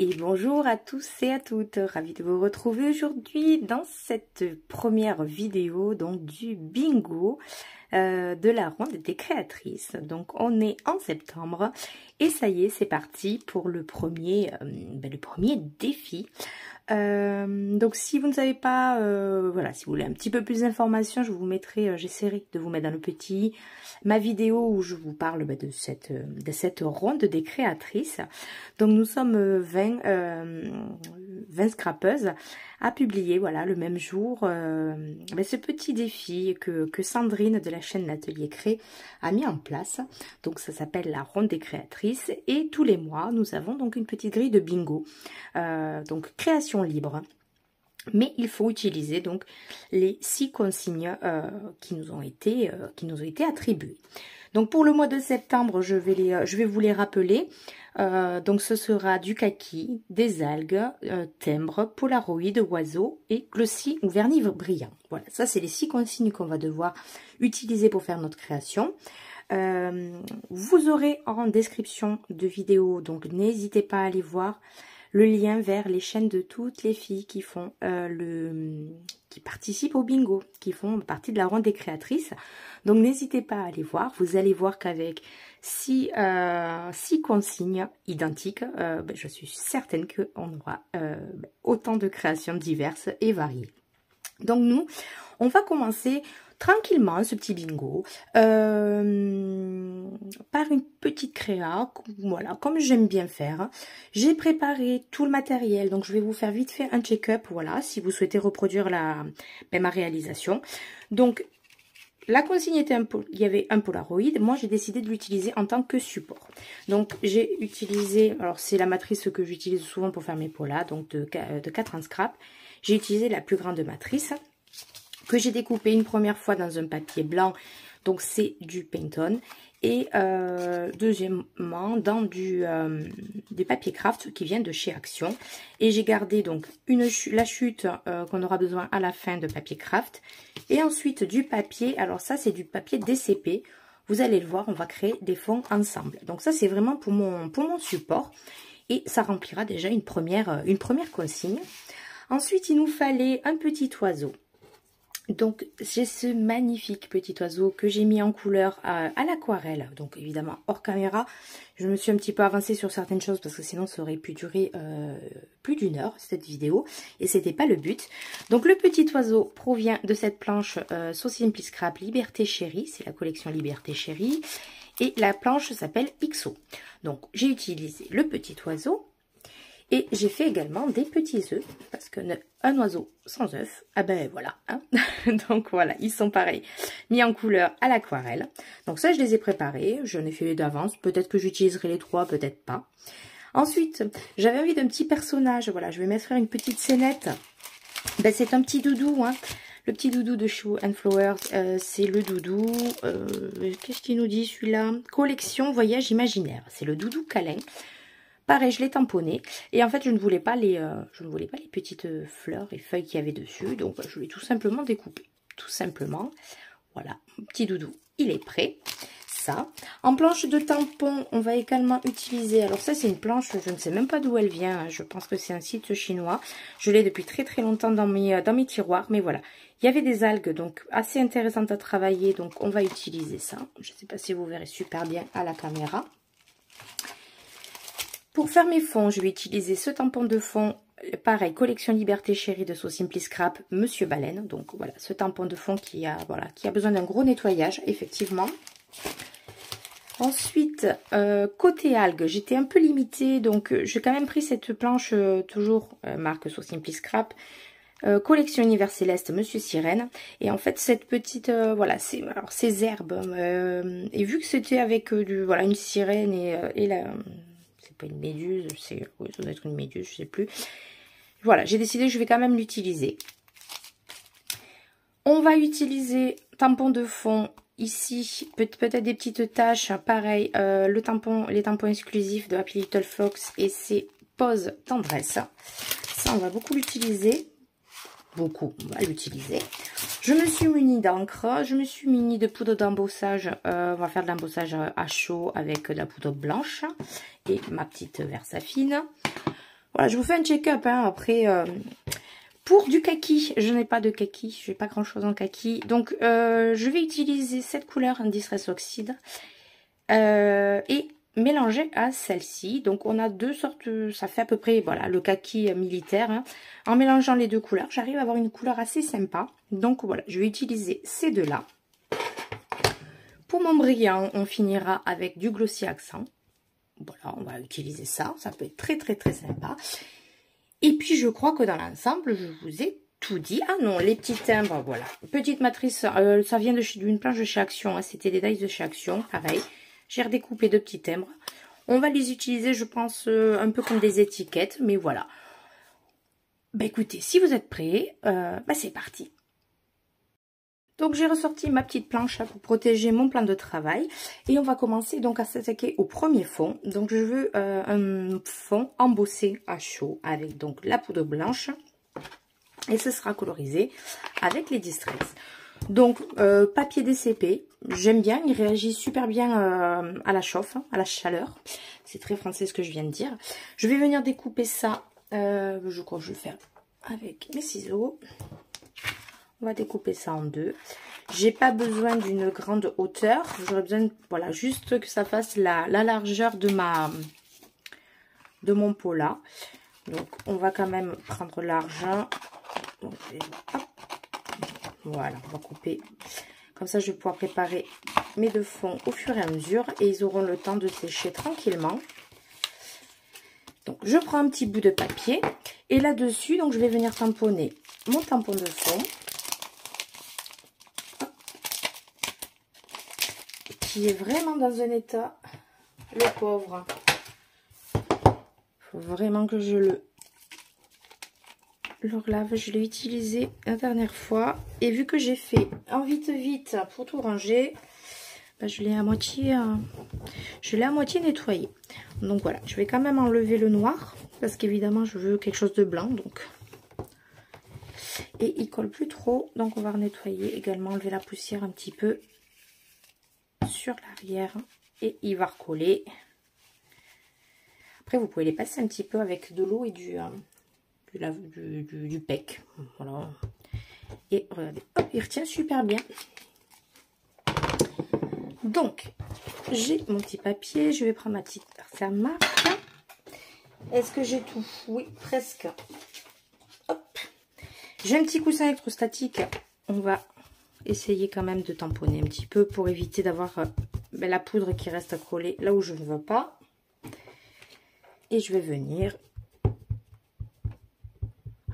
Et bonjour à tous et à toutes, ravie de vous retrouver aujourd'hui dans cette première vidéo donc du bingo de la ronde des créatrices. Donc on est en septembre et ça y est, c'est parti pour le premier défi. Donc si vous ne savez pas, voilà, si vous voulez un petit peu plus d'informations, je vous mettrai, j'essaierai de vous mettre dans le petit ma vidéo où je vous parle de cette ronde des créatrices. Donc nous sommes 20 scrapeuses à publier, voilà, le même jour ce petit défi que Sandrine de la chaîne L'Atelier Cré a mis en place. Donc ça s'appelle la ronde des créatrices et tous les mois nous avons donc une petite grille de bingo, donc création libre. Mais il faut utiliser donc les 6 consignes qui nous ont été attribuées. Donc pour le mois de septembre, je vais vous les rappeler. Donc ce sera du kaki, des algues, timbre, polaroid, oiseau et glossy ou vernis brillant. Voilà, ça c'est les 6 consignes qu'on va devoir utiliser pour faire notre création. Vous aurez en description de vidéo, donc n'hésitez pas à aller voir le lien vers les chaînes de toutes les filles qui font qui participent au bingo, qui font partie de la ronde des créatrices. Donc n'hésitez pas à aller voir. Vous allez voir qu'avec 6 consignes identiques, je suis certaine qu'on aura autant de créations diverses et variées. Donc nous, on va commencer tranquillement ce petit bingo par une petite créa, voilà, comme j'aime bien faire. J'ai préparé tout le matériel, donc je vais vous faire vite fait un check-up, voilà, si vous souhaitez reproduire ma réalisation. Donc la consigne était il y avait un Polaroid, moi j'ai décidé de l'utiliser en tant que support. Donc j'ai utilisé, alors c'est la matrice que j'utilise souvent pour faire mes polas, donc de 4 en scrap. J'ai utilisé la plus grande matrice que j'ai découpé une première fois dans un papier blanc, donc c'est du Paint-On, et deuxièmement dans du papier craft qui vient de chez Action. Et j'ai gardé donc la chute qu'on aura besoin à la fin de papier craft, et ensuite du papier, alors ça c'est du papier DCP, vous allez le voir, on va créer des fonds ensemble. Donc ça c'est vraiment pour mon support, et ça remplira déjà une première consigne. Ensuite il nous fallait un petit oiseau. Donc j'ai ce magnifique petit oiseau que j'ai mis en couleur à l'aquarelle, donc évidemment hors caméra. Je me suis un petit peu avancée sur certaines choses parce que sinon ça aurait pu durer plus d'1 heure cette vidéo et c'était pas le but. Donc le petit oiseau provient de cette planche So Simply Scrap Liberté Chérie, c'est la collection Liberté Chérie, et la planche s'appelle XO. Donc j'ai utilisé le petit oiseau. Et j'ai fait également des petits œufs, parce que un oiseau sans œufs, ah ben voilà, hein. Donc voilà, ils sont pareils, mis en couleur à l'aquarelle. Donc ça, je les ai préparés, j'en ai fait d'avance, peut-être que j'utiliserai les 3, peut-être pas. Ensuite, j'avais envie d'un petit personnage, voilà, je vais mettre une petite scénette. Ben, c'est un petit doudou, hein. Le petit doudou de Shoe and Flowers, c'est le doudou, qu'est-ce qu'il nous dit celui-là? Collection Voyage Imaginaire, c'est le doudou câlin. Pareil, je l'ai tamponné et en fait je ne voulais pas les petites fleurs et feuilles qu'il y avait dessus, donc je l'ai tout simplement découpé, tout simplement. Voilà, mon petit doudou, il est prêt. Ça, en planche de tampon, on va également utiliser, alors ça c'est une planche, je ne sais même pas d'où elle vient, hein, je pense que c'est un site chinois, je l'ai depuis très longtemps dans mes tiroirs, mais voilà, il y avait des algues donc assez intéressantes à travailler, donc on va utiliser ça. Je ne sais pas si vous verrez super bien à la caméra. Pour faire mes fonds, je vais utiliser ce tampon de fond, pareil, collection Liberté Chérie de So Simply Scrap, Monsieur Baleine. Donc voilà, ce tampon de fond qui a besoin d'un gros nettoyage, effectivement. Ensuite, côté algues, j'étais un peu limitée, donc j'ai quand même pris cette planche, toujours marque So Simply Scrap, collection Univers Céleste, Monsieur Sirène. Et en fait, cette petite, voilà, ces herbes, et vu que c'était avec une sirène et la... pas une méduse, oui, ça doit être une méduse, je sais plus. Voilà, j'ai décidé que je vais quand même l'utiliser. On va utiliser tampon de fond ici, peut-être des petites taches, pareil, les tampons exclusifs de Happy Little Fox et ses poses tendresse. Ça, on va beaucoup l'utiliser. Beaucoup, on va l'utiliser. Je me suis munie d'encre, je me suis munie de poudre d'embossage. On va faire de l'embossage à chaud avec de la poudre blanche et ma petite Versafine. Voilà, je vous fais un check-up, hein, après... Pour du kaki, je n'ai pas de kaki, je n'ai pas grand chose en kaki. Donc, je vais utiliser cette couleur, un Distress Oxide, et mélanger à celle-ci. Donc, on a deux sortes, ça fait à peu près, voilà, le kaki militaire. Hein. En mélangeant les deux couleurs, j'arrive à avoir une couleur assez sympa. Donc, voilà, je vais utiliser ces deux-là. Pour mon brillant, on finira avec du Glossy Accent. Voilà, on va utiliser ça, ça peut être très, très, très sympa. Et puis, je crois que dans l'ensemble, je vous ai tout dit. Ah non, les petits timbres, voilà. Petite matrice, ça vient d'une planche de chez Action. Hein, c'était des dies de chez Action, pareil. J'ai redécoupé deux petits timbres. On va les utiliser, je pense, un peu comme des étiquettes. Mais voilà. Bah écoutez, si vous êtes prêts, c'est parti. Donc, j'ai ressorti ma petite planche pour protéger mon plan de travail. Et on va commencer donc à s'attaquer au premier fond. Donc, je veux un fond embossé à chaud avec donc la poudre blanche. Et ce sera colorisé avec les Distress. Donc, papier DCP. J'aime bien, il réagit super bien à la chauffe, à la chaleur. C'est très français ce que je viens de dire. Je vais venir découper ça. Je crois que je vais le faire avec mes ciseaux. On va découper ça en deux. J'ai pas besoin d'une grande hauteur. J'aurais besoin, voilà, juste que ça fasse la largeur de mon pot là. Donc, on va quand même prendre l'argent. Voilà, on va couper. Comme ça, je vais pouvoir préparer mes deux fonds au fur et à mesure. Et ils auront le temps de sécher tranquillement. Donc, je prends un petit bout de papier. Et là-dessus, donc, je vais venir tamponner mon tampon de fond. Qui est vraiment dans un état, le pauvre. Il faut vraiment que je le relave. Je l'ai utilisé la dernière fois. Et vu que j'ai fait en vite pour tout ranger, je l'ai à moitié nettoyé. Donc voilà, je vais quand même enlever le noir. Parce qu'évidemment, je veux quelque chose de blanc. Donc. Et il colle plus trop. Donc on va nettoyer également, enlever la poussière un petit peu sur l'arrière et il va recoller. Après vous pouvez les passer un petit peu avec de l'eau et du PEC, voilà. Et regardez, hop, il retient super bien. Donc j'ai mon petit papier, je vais prendre ma petite marque. Est-ce que j'ai tout? Oui, presque. Hop, j'ai un petit coussin électrostatique. On va essayer quand même de tamponner un petit peu pour éviter d'avoir la poudre qui reste collée là où je ne veux pas. Et je vais venir.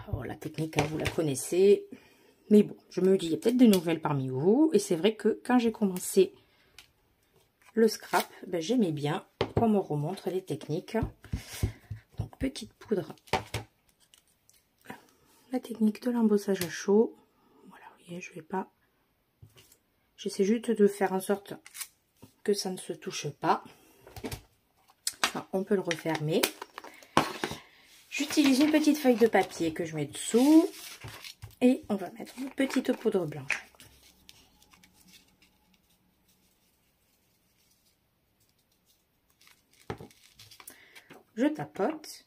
Alors, la technique, vous la connaissez. Mais bon, je me dis, il y a peut-être des nouvelles parmi vous. Et c'est vrai que quand j'ai commencé le scrap, j'aimais bien qu'on me remontre les techniques. Donc, petite poudre. La technique de l'embossage à chaud. Voilà, vous voyez, je vais pas... J'essaie juste de faire en sorte que ça ne se touche pas. Alors, on peut le refermer. J'utilise une petite feuille de papier que je mets dessous. Et on va mettre une petite poudre blanche. Je tapote.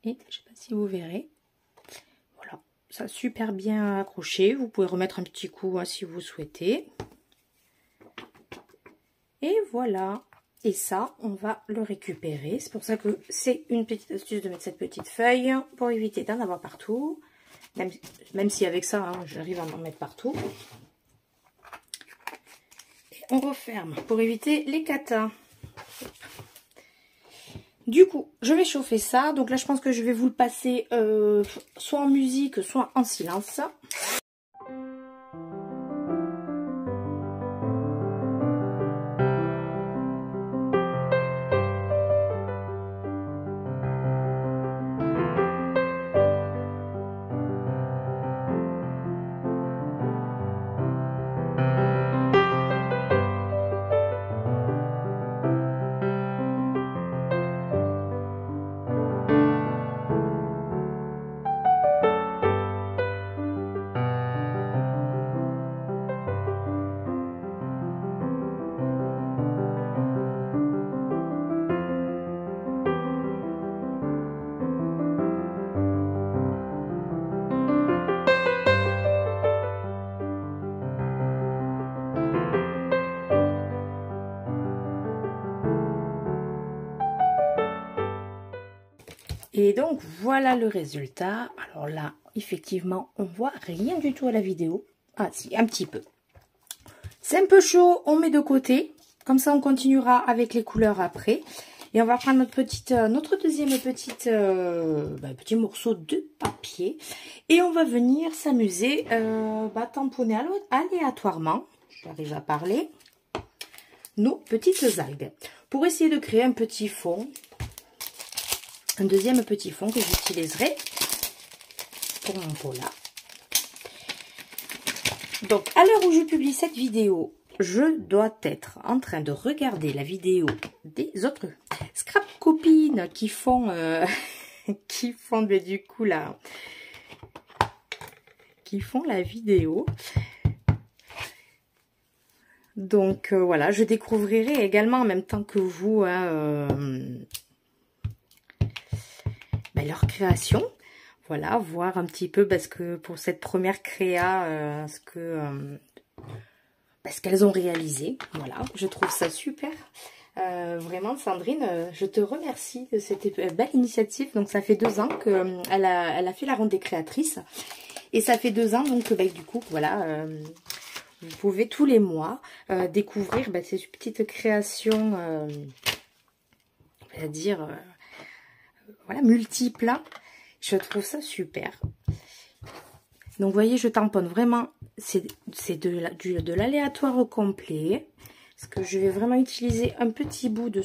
Et je ne sais pas si vous verrez. Voilà, ça a super bien accroché. Vous pouvez remettre un petit coup si vous souhaitez. Et voilà. Et ça, on va le récupérer. C'est pour ça que c'est une petite astuce de mettre cette petite feuille pour éviter d'en avoir partout. Même si avec ça, j'arrive à en mettre partout. Et on referme pour éviter les catas. Du coup, je vais chauffer ça. Donc là, je pense que je vais vous le passer soit en musique, soit en silence. Et donc, voilà le résultat. Alors là, effectivement, on voit rien du tout à la vidéo. Ah si, un petit peu. C'est un peu chaud, on met de côté. Comme ça, on continuera avec les couleurs après. Et on va prendre notre deuxième petit morceau de papier. Et on va venir s'amuser, tamponner aléatoirement, j'arrive à parler, nos petites algues. Pour essayer de créer un petit fond, un deuxième petit fond que j'utiliserai pour mon pot là. Donc, à l'heure où je publie cette vidéo, je dois être en train de regarder la vidéo des autres scrap copines qui font, du coup qui font la vidéo. Donc voilà, je découvrirai également en même temps que vous leur création. Voilà, voir un petit peu parce que pour cette première créa, ce qu'elles ont réalisé. Voilà, je trouve ça super. Vraiment, Sandrine, je te remercie de cette belle initiative. Donc, ça fait 2 ans qu'elle a fait la ronde des créatrices. Et ça fait 2 ans, donc, du coup, voilà, vous pouvez tous les mois découvrir ces petites créations, on va dire, voilà, multiples. Je trouve ça super. Donc, vous voyez, je tamponne vraiment, c'est de l'aléatoire complet. Parce que je vais vraiment utiliser un petit bout de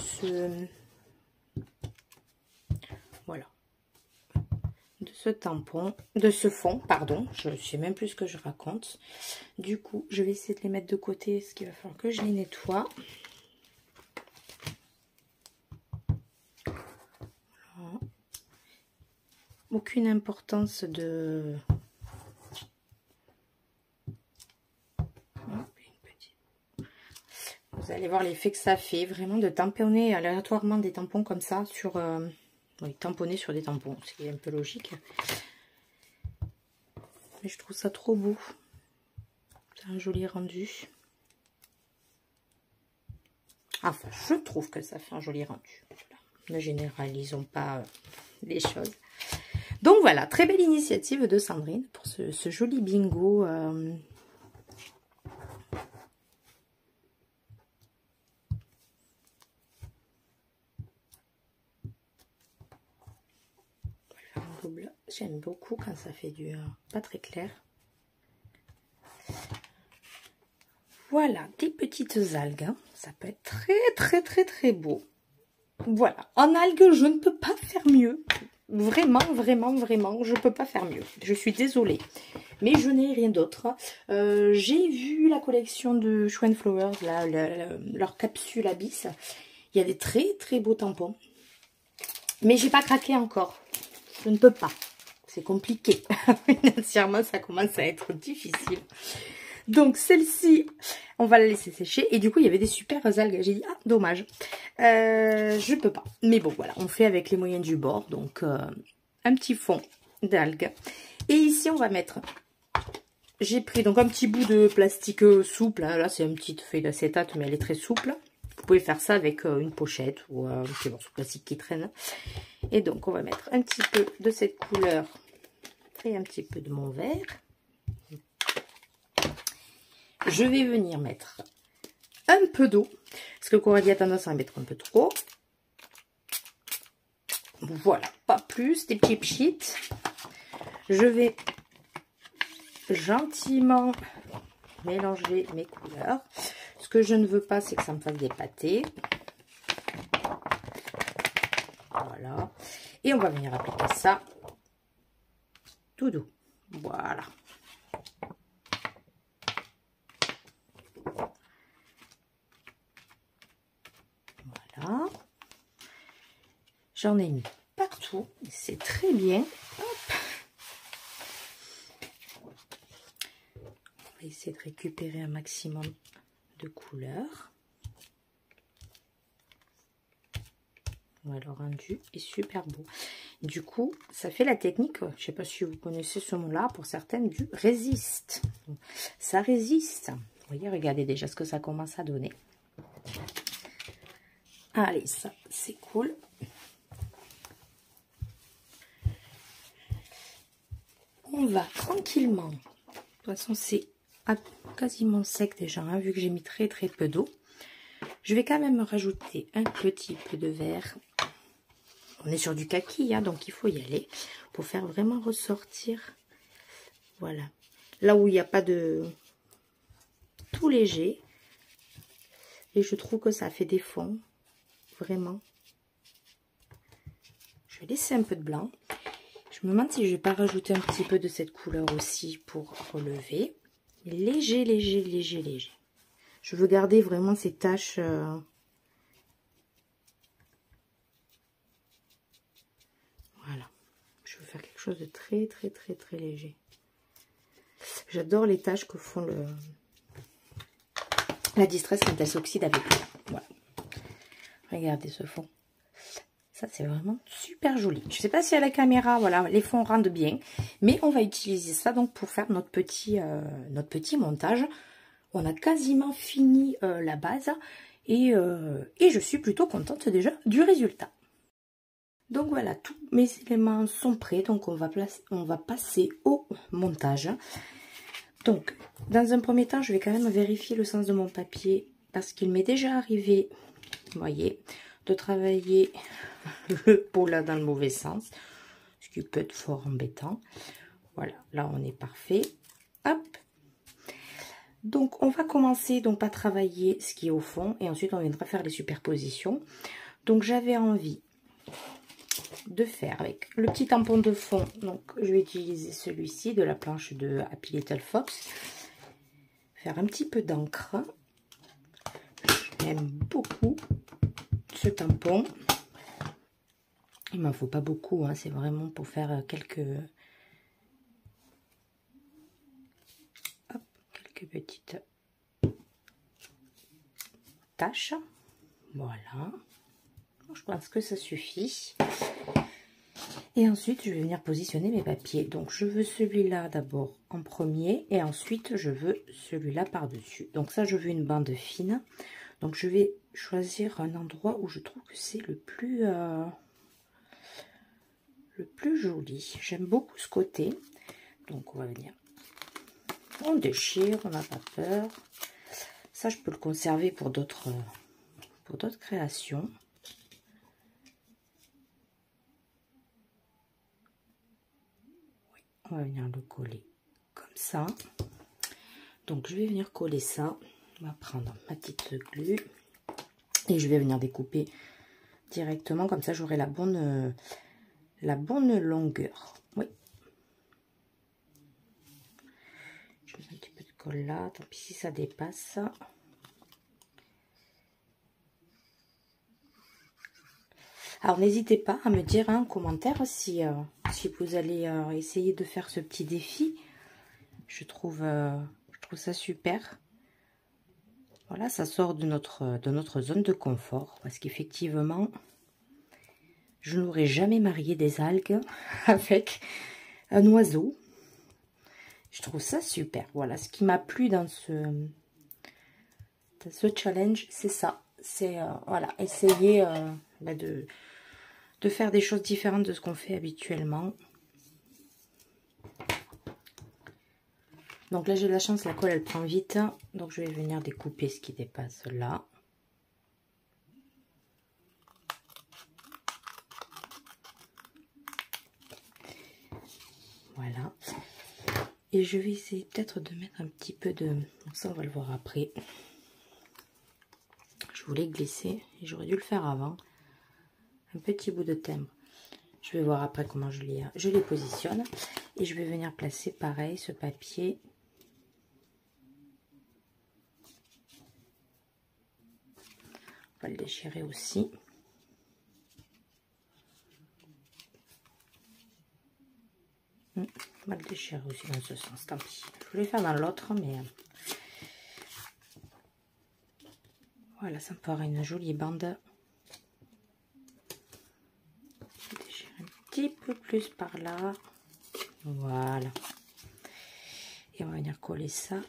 voilà, de ce tampon, de ce fond, pardon. Je ne sais même plus ce que je raconte. Du coup, je vais essayer de les mettre de côté, ce qu'il va falloir que je les nettoie. Voilà. Aucune importance de... Vous allez voir l'effet que ça fait, vraiment de tamponner aléatoirement des tampons comme ça sur... oui, tamponner sur des tampons, c'est un peu logique. Mais je trouve ça trop beau. C'est un joli rendu. Enfin, je trouve que ça fait un joli rendu. Voilà. Ne généralisons pas les choses. Donc voilà, très belle initiative de Sandrine pour ce joli bingo. J'aime beaucoup quand ça fait du pas très clair. Voilà, des petites algues. Hein. Ça peut être très beau. Voilà, en algues, je ne peux pas faire mieux. Vraiment, je ne peux pas faire mieux. Je suis désolée. Mais je n'ai rien d'autre. J'ai vu la collection de Schwen Flowers, là, leur capsule Abyss. Il y a des très beaux tampons. Mais j'ai pas craqué encore. Je ne peux pas. C'est compliqué. Financièrement, ça commence à être difficile. Donc, celle-ci, on va la laisser sécher. Et du coup, il y avait des super algues. J'ai dit, ah, dommage. Je peux pas. Mais bon, voilà, on fait avec les moyens du bord. Donc, un petit fond d'algues. Et ici, on va mettre... J'ai pris donc un petit bout de plastique souple. Hein. Là, c'est une petite feuille d'acétate, mais elle est très souple. Vous pouvez faire ça avec une pochette ou un petit morceau de plastique qui traîne. Et donc, on va mettre un petit peu de cette couleur et un petit peu de mon vert. Je vais venir mettre un peu d'eau, parce que Coralie a tendance à en mettre un peu trop. Voilà, pas plus, des petits pchits. Je vais gentiment mélanger mes couleurs. Ce que je ne veux pas, c'est que ça me fasse des pâtés. Voilà. Et on va venir appliquer ça tout doux. Voilà. Voilà. J'en ai mis partout. C'est très bien. Hop. On va essayer de récupérer un maximum de couleurs. Voilà, le rendu est super beau. Du coup, ça fait la technique, je ne sais pas si vous connaissez ce mot-là, pour certaines, du résiste. Donc, ça résiste. Vous voyez, regardez déjà ce que ça commence à donner. Allez, ça, c'est cool. on va tranquillement. De toute façon, c'est quasiment sec déjà, hein, vu que j'ai mis très peu d'eau. Je vais quand même rajouter un petit peu de verre. On est sur du kaki, hein, donc il faut y aller pour faire vraiment ressortir. Voilà. Là où il n'y a pas de tout léger. Et je trouve que ça fait des fonds. Vraiment. Je vais laisser un peu de blanc. Je me demande si je vais pas rajouter un petit peu de cette couleur aussi pour relever. Léger, léger, léger, léger. Je veux garder vraiment ces taches. Voilà. Je veux faire quelque chose de très léger. J'adore les taches que font la distress quand elle s'oxyde avec l'eau. Voilà. Regardez ce fond. Ça, c'est vraiment super joli. Je ne sais pas si à la caméra, voilà, les fonds rendent bien. Mais on va utiliser ça donc pour faire notre petit montage. On a quasiment fini la base. Et je suis plutôt contente déjà du résultat. Donc voilà, tous mes éléments sont prêts. Donc on va passer au montage. Donc, dans un premier temps, je vais quand même vérifier le sens de mon papier. Parce qu'il m'est déjà arrivé, vous voyez, de travailler le pot là dans le mauvais sens, ce qui peut être fort embêtant. Voilà, là on est parfait. Hop. Donc on va commencer donc par travailler ce qui est au fond et ensuite on viendra faire les superpositions. Donc j'avais envie de faire avec le petit tampon de fond. Donc je vais utiliser celui-ci de la planche de Happy Little Fox. Faire un petit peu d'encre. J'aime beaucoup ce tampon. Il m'en faut pas beaucoup, hein, c'est vraiment pour faire quelques petites taches. Voilà. Je pense que ça suffit. Et ensuite, je vais venir positionner mes papiers. Donc, je veux celui-là d'abord en premier et ensuite, je veux celui-là par-dessus. Donc, ça, je veux une bande fine. Donc, je vais choisir un endroit où je trouve que c'est le plus joli. J'aime beaucoup ce côté. Donc on va venir, on déchire, on n'a pas peur. Ça je peux le conserver pour d'autres créations. Oui, on va venir le coller comme ça. Donc je vais venir coller ça. On va prendre ma petite glu et je vais venir découper directement, comme ça j'aurai la bonne longueur. Oui. Je mets un petit peu de colle là, tant pis si ça dépasse. Alors n'hésitez pas à me dire en commentaire si vous allez essayer de faire ce petit défi. Je trouve ça super. Voilà, ça sort de notre zone de confort, parce qu'effectivement, je n'aurais jamais marié des algues avec un oiseau. Je trouve ça super. Voilà, ce qui m'a plu dans ce challenge, c'est ça. C'est voilà, essayer de faire des choses différentes de ce qu'on fait habituellement. Donc là, j'ai de la chance, la colle, elle prend vite. Donc, je vais venir découper ce qui dépasse là. Voilà. Et je vais essayer peut-être de mettre un petit peu de... Ça, on va le voir après. Je voulais glisser et j'aurais dû le faire avant. Un petit bout de timbre. Je vais voir après comment je les positionne. Et je vais venir placer pareil ce papier. On va le déchirer aussi. On va le déchirer aussi dans ce sens, tant pis. Je voulais faire dans l'autre, mais... Voilà, ça me fera une jolie bande. Je vais déchirer un petit peu plus par là. Voilà. Et on va venir coller ça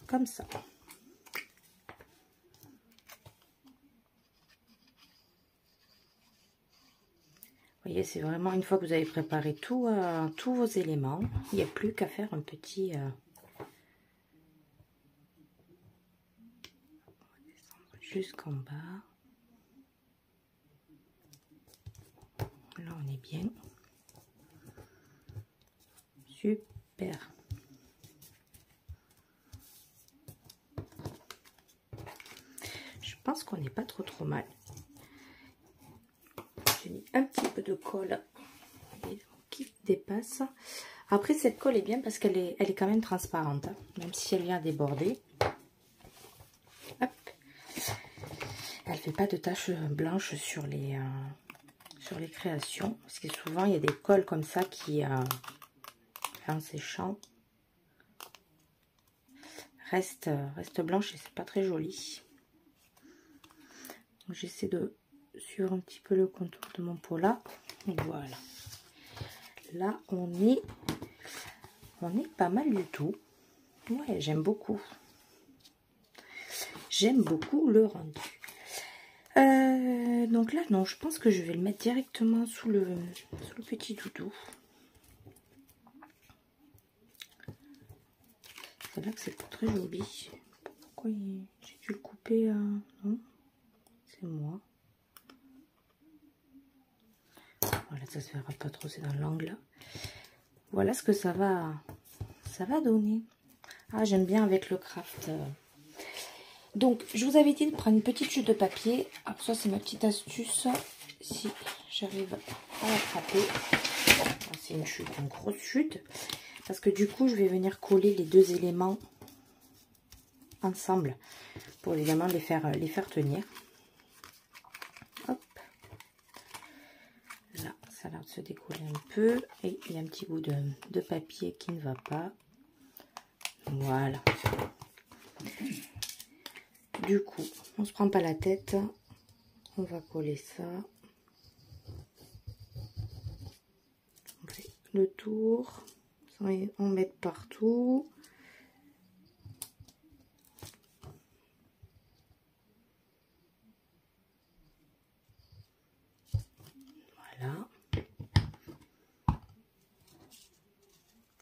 comme ça. Vous voyez, c'est vraiment une fois que vous avez préparé tous vos éléments, il n'y a plus qu'à faire un petit... jusqu'en bas. Là, on est bien. Super. Je pense qu'on n'est pas trop mal. J'ai mis un petit peu de colle qui dépasse. Après, cette colle est bien parce qu'elle est quand même transparente, hein, même si elle vient déborder. Hop. Elle fait pas de taches blanches sur les créations, parce que souvent il y a des colles comme ça qui en séchant reste blanche et c'est pas très joli. J'essaie de suivre un petit peu le contour de mon pot là. Voilà. Là on est pas mal du tout. Ouais, j'aime beaucoup. J'aime beaucoup le rendu. Donc là, non, je pense que je vais le mettre directement sous le petit doudou. C'est là que c'est pas très joli. Pourquoi j'ai dû le couper? Non, c'est moi. Voilà, ça se verra pas trop, c'est dans l'angle. Voilà ce que ça va donner. Ah, j'aime bien avec le craft. Donc, je vous avais dit de prendre une petite chute de papier. Ah, ça, c'est ma petite astuce. Si j'arrive à l'attraper. C'est une chute, une grosse chute. Parce que du coup, je vais venir coller les deux éléments ensemble. Pour évidemment les faire tenir. Hop. Là, ça a l'air de se décoller un peu. Et il y a un petit bout de papier qui ne va pas. Voilà. Du coup, on se prend pas la tête, on va coller ça. On fait le tour, on met partout. Voilà.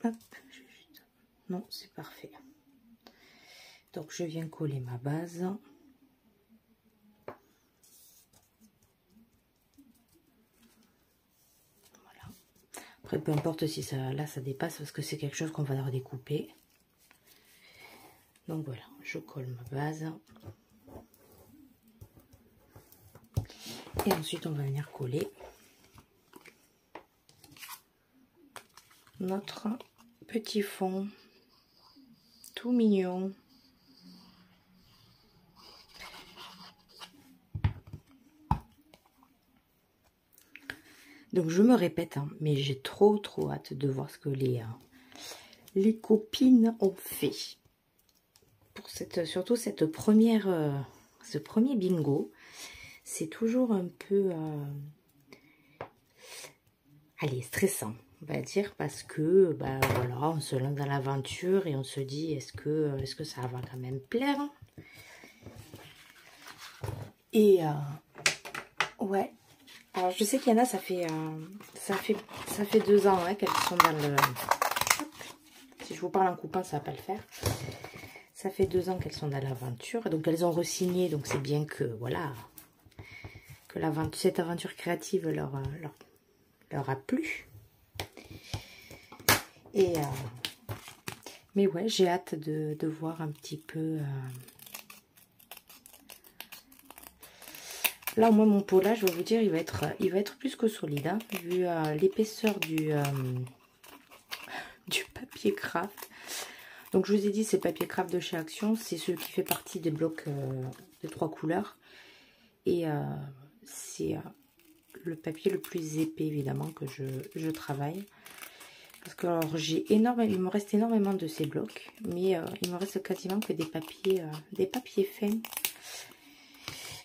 Hop, non, c'est parfait. Donc je viens coller ma base. Voilà. Après, peu importe si ça dépasse parce que c'est quelque chose qu'on va redécouper. Donc voilà, je colle ma base. Et ensuite, on va venir coller notre petit fond tout mignon. Donc je me répète, hein, mais j'ai trop hâte de voir ce que les copines ont fait pour surtout cette première, ce premier bingo. C'est toujours un peu allez, stressant, on va dire, parce que bah voilà, on se lance dans l'aventure et on se dit est-ce que ça va quand même plaire. Et ouais. Alors je sais qu'il y en a, ça fait 2 ans hein, qu'elles sont dans le... Si je vous parle en coupant, ça va pas le faire. Ça fait 2 ans qu'elles sont dans l'aventure. Donc elles ont re-signé, donc c'est bien que voilà, que cette aventure créative leur a plu. Et mais ouais, j'ai hâte de voir un petit peu. Là, au moins, mon pot là, je vais vous dire, il va être plus que solide, hein, vu l'épaisseur du papier craft. Donc, je vous ai dit, c'est papier craft de chez Action. C'est celui qui fait partie des blocs de 3 couleurs. Et c'est le papier le plus épais, évidemment, que je travaille. Parce que, alors, il me reste énormément de ces blocs. Mais il me reste quasiment que des papiers fins.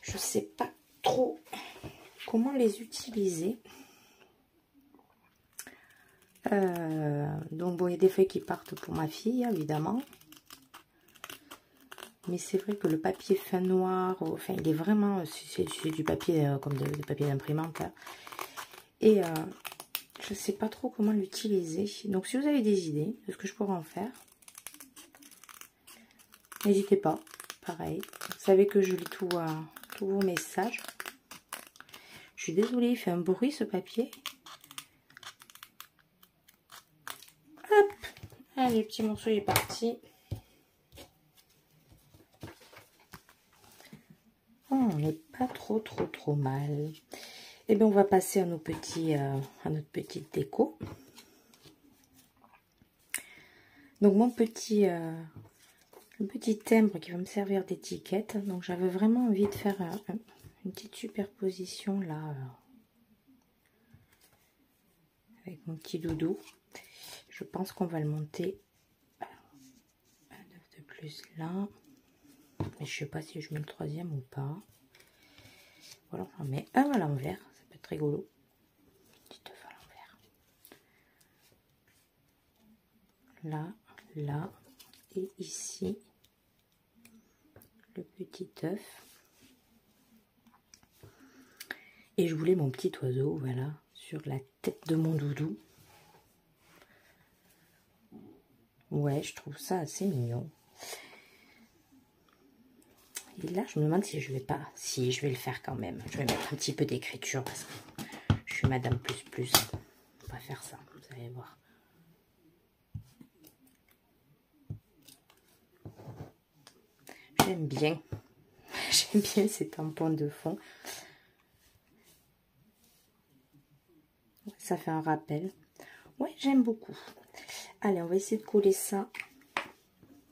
Je sais pas trop comment les utiliser. Donc bon, il y a des feuilles qui partent pour ma fille, évidemment. Mais c'est vrai que le papier fin noir, enfin il est vraiment, c'est du papier comme de papier d'imprimante. Hein. Et je ne sais pas trop comment l'utiliser. Donc si vous avez des idées de ce que je pourrais en faire, n'hésitez pas. Pareil, vous savez que je lis tous vos messages. Je suis désolée, il fait un bruit ce papier. Hop, allez, le petit morceau est parti. Oh, on n'est pas trop mal. Et bien on va passer à nos petits, à notre petite déco. Donc mon petit, le petit timbre qui va me servir d'étiquette. Donc j'avais vraiment envie de faire une petite superposition là avec mon petit doudou. Je pense qu'on va le monter un œuf de plus là. Mais je sais pas si je mets le troisième ou pas. Voilà, j'en mets un à l'envers, ça peut être rigolo. Petit œuf à l'envers. Là, là et ici le petit œuf. Et je voulais mon petit oiseau, voilà, sur la tête de mon doudou. Ouais, je trouve ça assez mignon. Et là, je me demande si je vais pas... Si, je vais le faire quand même. Je vais mettre un petit peu d'écriture parce que je suis Madame Plus. On va faire ça, vous allez voir. J'aime bien. J'aime bien ces tampons de fond. Ça fait un rappel. Ouais, j'aime beaucoup. Allez, on va essayer de coller ça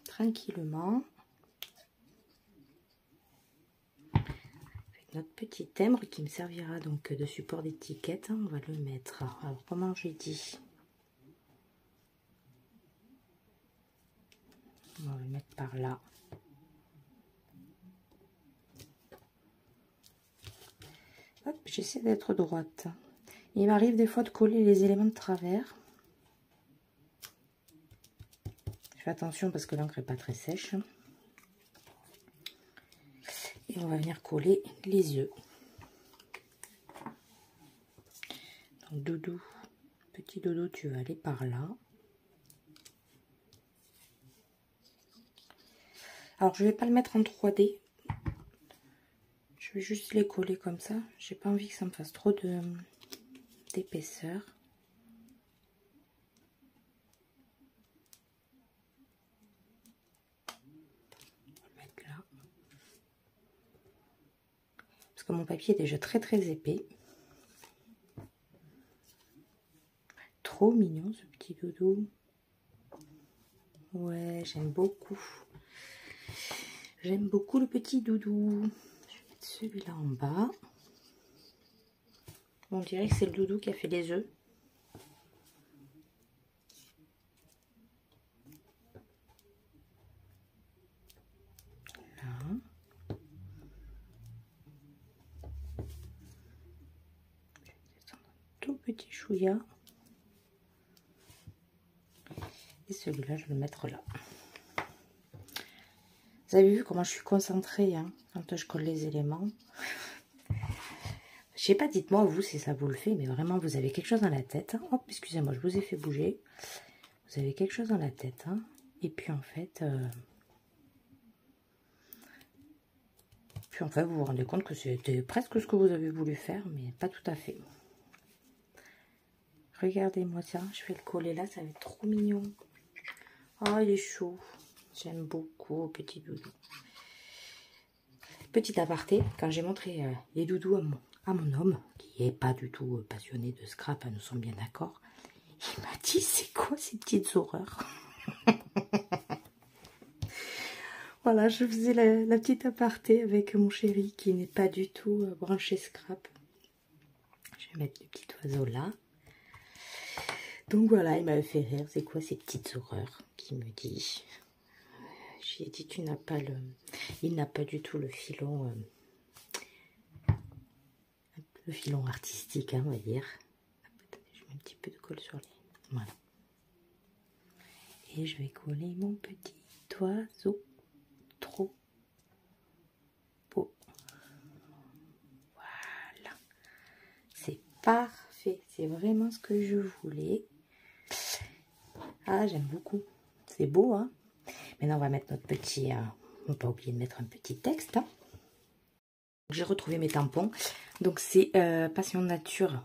tranquillement. Notre petit timbre qui me servira donc de support d'étiquette, on va le mettre. Alors comment j'ai dit, on va le mettre par là. Hop, j'essaie d'être droite. Il m'arrive des fois de coller les éléments de travers. Je fais attention parce que l'encre n'est pas très sèche. Et on va venir coller les œufs. Donc doudou, petit doudou, tu vas aller par là. Alors je vais pas le mettre en 3D. Je vais juste les coller comme ça. J'ai pas envie que ça me fasse trop d'épaisseur. Parce que mon papier est déjà très épais. Trop mignon ce petit doudou. Ouais, j'aime beaucoup. J'aime beaucoup le petit doudou. Je vais mettre celui-là en bas. On dirait que c'est le doudou qui a fait les œufs. Là. Je vais descendre un tout petit chouïa. Et celui-là, je vais le mettre là. Vous avez vu comment je suis concentrée hein, quand je colle les éléments. Je sais pas, dites-moi vous si ça vous le fait, mais vraiment vous avez quelque chose dans la tête. Hop, excusez-moi, je vous ai fait bouger. Vous avez quelque chose dans la tête. Hein, et puis en fait, vous vous rendez compte que c'était presque ce que vous avez voulu faire, mais pas tout à fait. Regardez-moi ça, je vais le coller là, ça va être trop mignon. Oh, il est chaud. J'aime beaucoup petit doudou. Petit aparté, quand j'ai montré les doudous à mon homme, qui est pas du tout passionné de scrap, nous sommes bien d'accord, il m'a dit, c'est quoi ces petites horreurs? Voilà, je faisais la petite aparté avec mon chéri qui n'est pas du tout branché scrap. Je vais mettre le petit oiseau là. Donc voilà, il m'avait fait rire. C'est quoi ces petites horreurs qui me dit? J'ai dit, tu n'as pas le... Il n'a pas du tout le filon artistique, hein, on va dire. Je mets un petit peu de colle sur les... Voilà. Et je vais coller mon petit oiseau. Trop beau. Voilà. C'est parfait. parfait. C'est vraiment ce que je voulais. Ah, j'aime beaucoup. C'est beau, hein. Maintenant, on va mettre notre petit... on va pas oublier de mettre un petit texte. Hein. J'ai retrouvé mes tampons. Donc, c'est Passion Nature.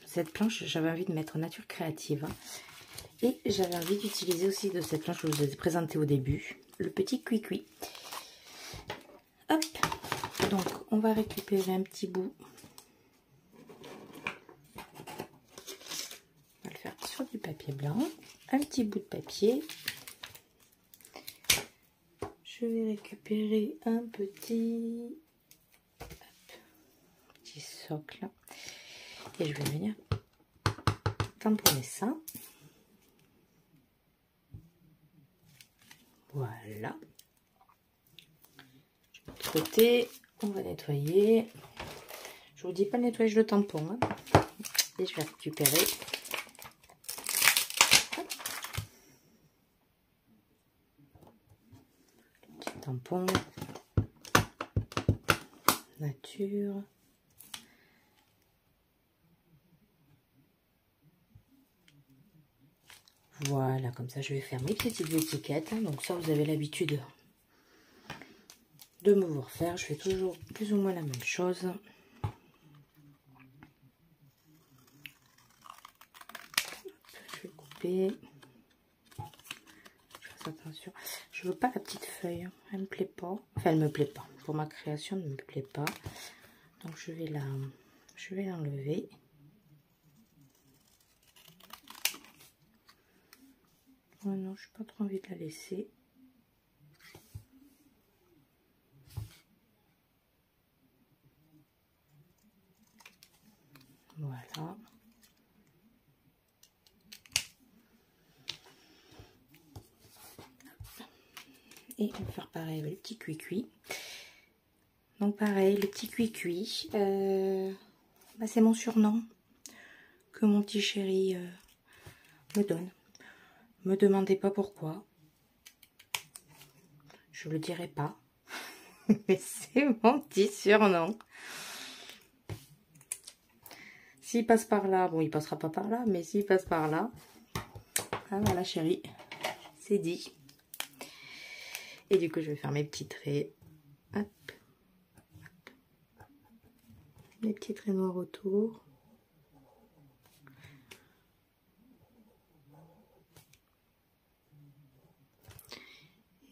Cette planche, j'avais envie de mettre Nature Créative. Hein. Et j'avais envie d'utiliser aussi de cette planche que je vous ai présentée au début. Le petit cuicui. Hop. Donc, on va récupérer un petit bout. On va le faire sur du papier blanc. Un petit bout de papier. Je vais récupérer un petit socle. Et je vais venir tamponner ça. Voilà. De l'autre côté, on va nettoyer. Je vous dis pas le nettoyage de tampon. Hein. Et je vais récupérer. Le petit tampon. Nature. Voilà, comme ça je vais faire mes petites étiquettes. Donc ça, vous avez l'habitude de me voir faire. Je fais toujours plus ou moins la même chose. Je vais couper. Je fais attention. Je veux pas la petite feuille. Elle me plaît pas. Enfin, elle me plaît pas. Pour ma création, elle ne me plaît pas. Donc je vais l'enlever. Oh non, je n'ai pas trop envie de la laisser. Voilà. Et on va faire pareil avec le petit cuicui. Donc pareil, le petit cuicui, bah c'est mon surnom que mon petit chéri me donne. Me demandez pas pourquoi. Je le dirai pas. Mais c'est mon petit surnom. S'il passe par là, bon il passera pas par là, mais s'il passe par là, ah voilà chérie, c'est dit. Et du coup je vais faire mes petits traits. Hop. Mes petits traits noirs autour.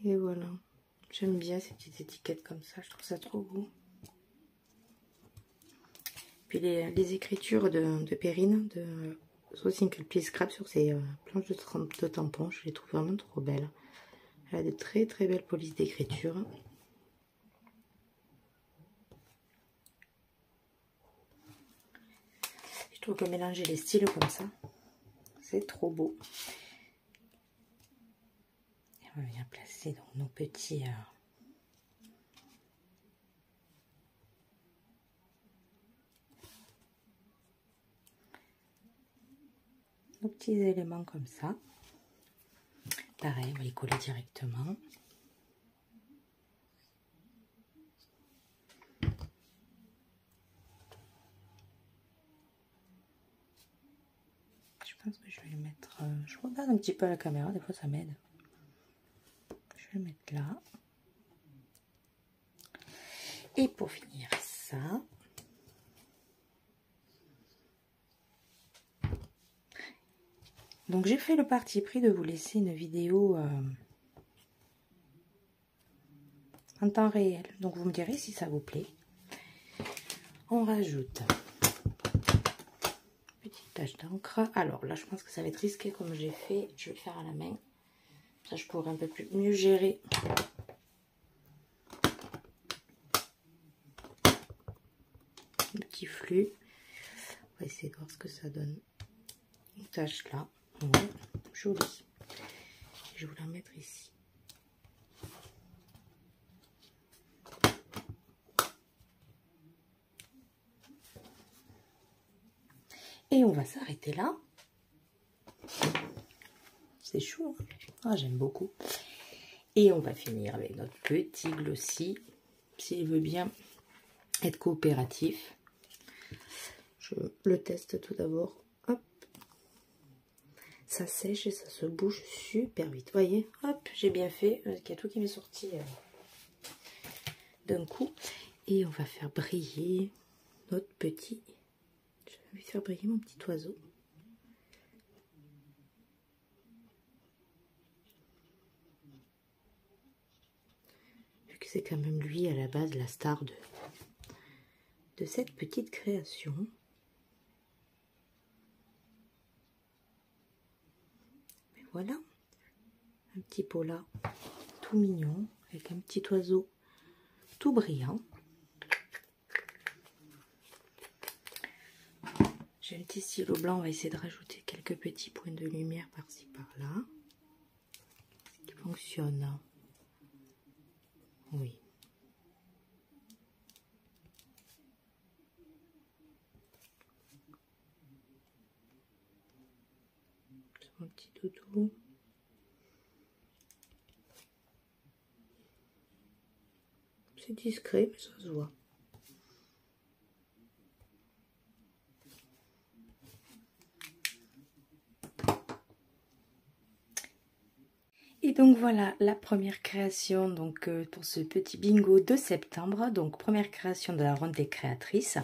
Et voilà. J'aime bien ces petites étiquettes comme ça. Je trouve ça trop beau. Puis les écritures de Perrine, de So Simple Please Scrap sur ces planches de tampons, je les trouve vraiment trop belles. Elle a de très très belles polices d'écriture. Je trouve que mélanger les styles comme ça, c'est trop beau. Et on va venir placer donc nos petits... nos petits éléments comme ça. Pareil, on va les coller directement. Je pense que je vais le mettre... je regarde un petit peu à la caméra, des fois ça m'aide. Je vais le mettre là. Et pour finir ça... Donc j'ai fait le parti pris de vous laisser une vidéo en temps réel. Donc vous me direz si ça vous plaît. On rajoute une petite tache d'encre. Alors là je pense que ça va être risqué comme j'ai fait. Je vais le faire à la main. Ça je pourrais un peu mieux gérer. Le petit flux. On va essayer de voir ce que ça donne. Une tache là. Ouais, jolie. Je vais vous la mettre ici. Et on va s'arrêter là. C'est chaud. Hein, ah, j'aime beaucoup. Et on va finir avec notre petit glossy. S'il veut bien être coopératif. je le teste tout d'abord. Hop. Ça sèche et ça se bouge super vite. Vous voyez, hop, j'ai bien fait. Il y a tout qui m'est sorti d'un coup. Et on va faire briller notre petit... Je vais faire briller mon petit oiseau. Vu que c'est quand même lui à la base la star de cette petite création. Et voilà, un petit pot là, tout mignon, avec un petit oiseau tout brillant. J'ai un petit stylo blanc, on va essayer de rajouter quelques petits points de lumière par-ci par-là. Ce qui fonctionne. Oui. C'est mon petit doudou. C'est discret, mais ça se voit. Et donc voilà la première création donc pour ce petit bingo de septembre. Donc première création de la ronde des créatrices.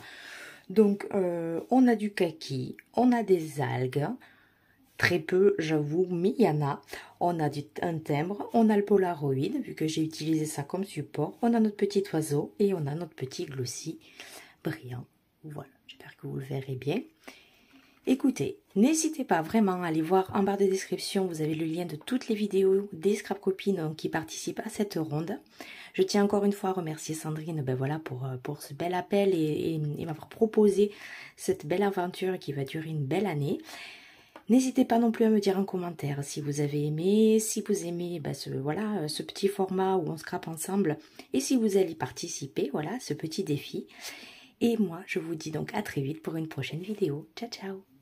Donc on a du kaki, on a des algues, très peu j'avoue, mais il y en a. On a un timbre, on a le Polaroid vu que j'ai utilisé ça comme support. On a notre petit oiseau et on a notre petit glossy brillant. Voilà, j'espère que vous le verrez bien. Écoutez, n'hésitez pas vraiment à aller voir en barre de description, vous avez le lien de toutes les vidéos des scrap copines qui participent à cette ronde. Je tiens encore une fois à remercier Sandrine voilà, pour ce bel appel et m'avoir proposé cette belle aventure qui va durer une belle année. N'hésitez pas non plus à me dire en commentaire si vous avez aimé, si vous aimez ce petit format où on scrape ensemble et si vous allez participer, voilà, ce petit défi. Et moi, je vous dis donc à très vite pour une prochaine vidéo. Ciao, ciao!